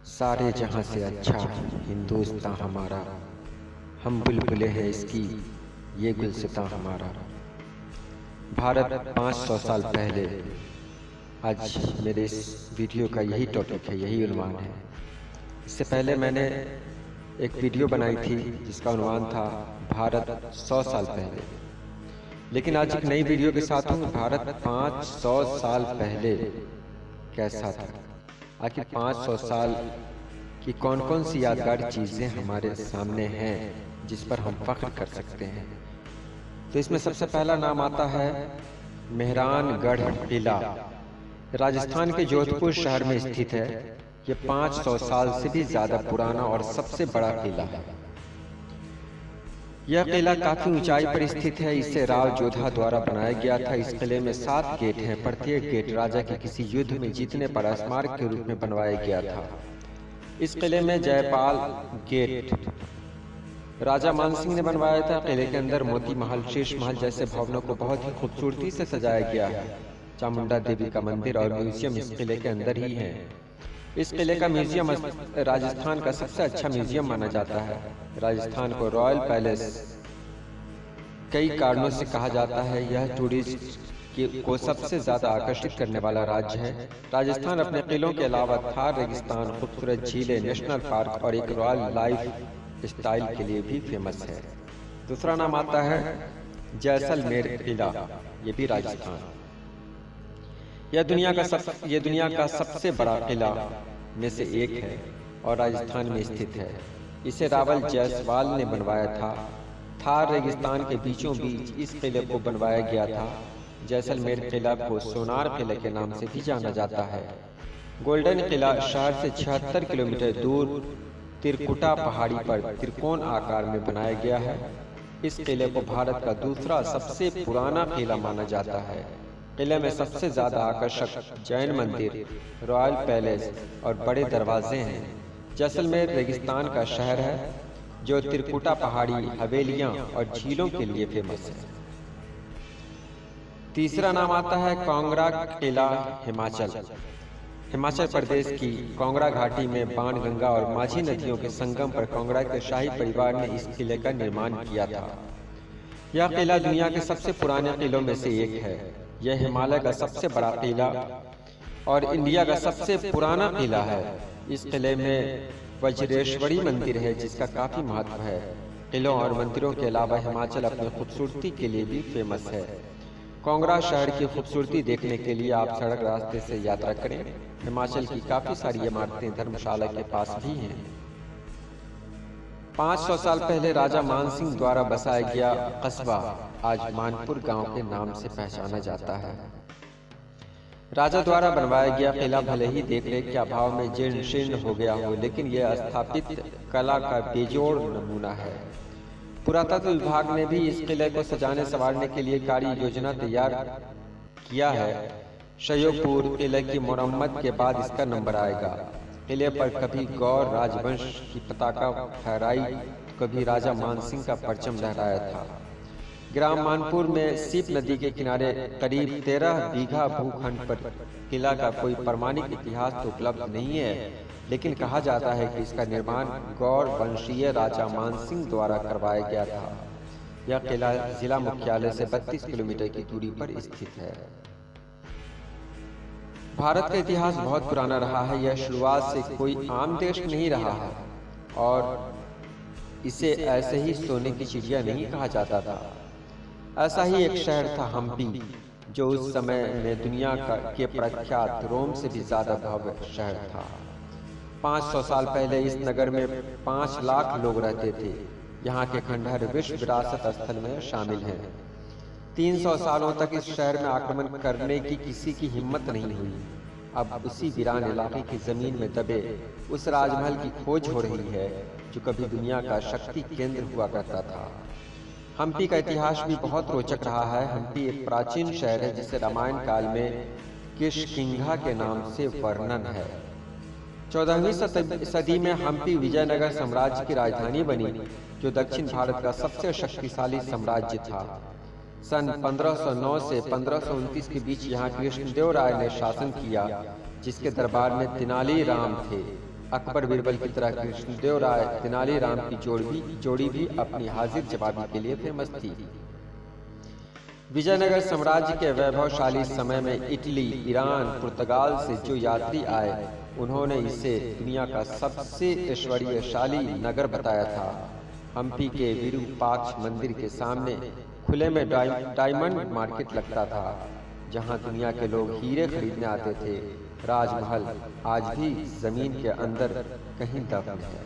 सारे जहां से अच्छा हिंदुस्तान हमारा, हम बुलबुलें हैं इसकी ये गुलसितां हमारा। भारत 500 साल पहले, आज मेरे इस वीडियो का यही टॉपिक है, यही उन्वान है। इससे पहले मैंने एक वीडियो बनाई थी जिसका उन्वान था भारत 100 साल पहले। लेकिन आज एक नई वीडियो के साथ हूँ, भारत 500 साल पहले कैसा था। आखिर 500 साल की कौन कौन सी यादगार चीज़ें हमारे सामने हैं जिस पर हम फख्र कर सकते हैं। तो इसमें सबसे पहला नाम आता है मेहरानगढ़ किला। राजस्थान के जोधपुर शहर में स्थित है। ये 500 साल से भी ज़्यादा पुराना और सबसे बड़ा किला है। यह किला काफी ऊंचाई पर स्थित है। इसे राव जोधा द्वारा बनाया गया था। इस किले में 7 गेट हैं। प्रत्येक गेट राजा के किसी युद्ध में जीतने पर स्मारक के रूप में बनवाया गया था। इस किले में जयपाल गेट राजा मानसिंह ने बनवाया था। किले के अंदर मोती महल, शीश महल जैसे भवनों को बहुत ही खूबसूरती से सजाया गया है। चामुंडा देवी का मंदिर और म्यूजियम इस किले के अंदर ही है। इस किले का म्यूजियम राजस्थान का सबसे अच्छा म्यूजियम माना जाता है। राजस्थान को रॉयल पैलेस कई कारणों से कहा जाता है। यह टूरिस्ट को सबसे ज्यादा आकर्षित करने वाला राज्य है। राजस्थान अपने किलों के अलावा थार रेगिस्तान, खूबसूरत झीलें, नेशनल पार्क और एक रॉयल लाइफ स्टाइल के लिए भी फेमस है। दूसरा नाम आता है जैसलमेर किला। ये भी राजस्थान। यह दुनिया का सबसे बड़ा किला में से एक है और राजस्थान में स्थित है। इसे रावल जायसवाल ने बनवाया था। थार रेगिस्तान के बीचों बीच इस किले को बनवाया गया था। जैसलमेर किला को सोनार किले के नाम से भी जाना जाता है। गोल्डन किला शहर से 76 किलोमीटर दूर त्रिकुटा पहाड़ी पर त्रिकोण आकार में बनाया गया है। इस किले को भारत का दूसरा सबसे पुराना किला माना जाता है। किले में सबसे ज्यादा आकर्षक जैन मंदिर, रॉयल पैलेस और बड़े दरवाजे हैं। जैसलमेर रेगिस्तान का शहर है जो त्रिकुटा पहाड़ी, हवेलियां और झीलों के लिए फेमस है। तीसरा नाम आता है कांगड़ा किला, हिमाचल प्रदेश की कांगड़ा घाटी में बाणगंगा और माझी नदियों के संगम पर कांगड़ा के शाही परिवार ने इस किले का निर्माण किया था। यह किला दुनिया के सबसे पुराने किलों में से एक है। यह हिमालय का सबसे बड़ा किला और इंडिया का सबसे पुराना किला है। इस किले में वज्रेश्वरी मंदिर है जिसका काफी महत्व है। किलों और मंदिरों के अलावा हिमाचल अपनी खूबसूरती के लिए भी फेमस है। कांगड़ा शहर की खूबसूरती देखने के लिए आप सड़क रास्ते से यात्रा करें। हिमाचल की काफी सारी इमारतें धर्मशाला के पास भी हैं। 500 साल पहले राजा मानसिंह द्वारा बसाया गया कस्बा आज मानपुर गांव के नाम से पहचाना जाता है। राजा द्वारा बनवाया गया किला भले ही देखरेख के अभाव में जीर्ण शीर्ण हो गया हो, लेकिन यह स्थापित कला का बेजोड़ नमूना है। पुरातत्व विभाग ने भी इस किले को सजाने संवारने के लिए कार्य योजना तैयार किया है। शयोपुर किले की मुरम्मत के बाद इसका नंबर आएगा। किले पर कभी गौर राजवंश की पताका फहराई तो कभी राजा मानसिंह का परचम लहराया था। ग्राम मानपुर में सीप नदी के किनारे करीब 13 बीघा भूखंड पर किला का कोई प्रमाणिक इतिहास तो उपलब्ध नहीं है, लेकिन कहा जाता है कि इसका निर्माण गौर वंशीय राजा मानसिंह द्वारा करवाया गया था। यह किला जिला मुख्यालय से 32 किलोमीटर की दूरी पर स्थित है। भारत का इतिहास बहुत पुराना रहा है। यह शुरुआत से कोई आम देश नहीं रहा है और इसे ऐसे ही सोने की चिड़िया नहीं कहा जाता था। ऐसा ही एक शहर था हम्पी, जो उस समय में दुनिया के प्रख्यात रोम से भी ज्यादा भव्य शहर था। 500 साल पहले इस नगर में 5 लाख लोग रहते थे। यहाँ के खंडहर विश्व विरासत स्थल में शामिल हैं। 300 सालों तक इस शहर में आक्रमण करने की किसी की हिम्मत नहीं हुई। अब उसी वीरान इलाके की जमीन में दबे उस राजमहल की खोज हो रही है जो कभी दुनिया का शक्ति केंद्र हुआ करता था। हम्पी का इतिहास भी बहुत रोचक रहा है। हम्पी एक प्राचीन शहर है जिसे रामायण काल में किष्किंधा के नाम से वर्णन है। 14वीं सदी में हम्पी विजयनगर साम्राज्य की राजधानी बनी, जो दक्षिण भारत का सबसे शक्तिशाली साम्राज्य था। सन 1509 से 1529 के बीच यहाँ कृष्णदेव राय ने शासन किया, जिसके दरबार में तेनाली राम थे। अकबर बीरबल की तरह कृष्णदेव राय तेनालीराम की जोड़ी भी अपनी हाजिर जवाबी के लिए फेमस थी। विजयनगर साम्राज्य के वैभवशाली समय में इटली, ईरान, पुर्तगाल से जो यात्री आए, उन्होंने इसे दुनिया का सबसे ऐश्वर्यशाली नगर बताया था। हम्पी के विरूपाक्ष मंदिर के सामने खुले में डायमंड मार्केट लगता था, जहां दुनिया के लोग हीरे खरीदने आते थे। राजमहल आज भी जमीन के अंदर कहीं दफन है।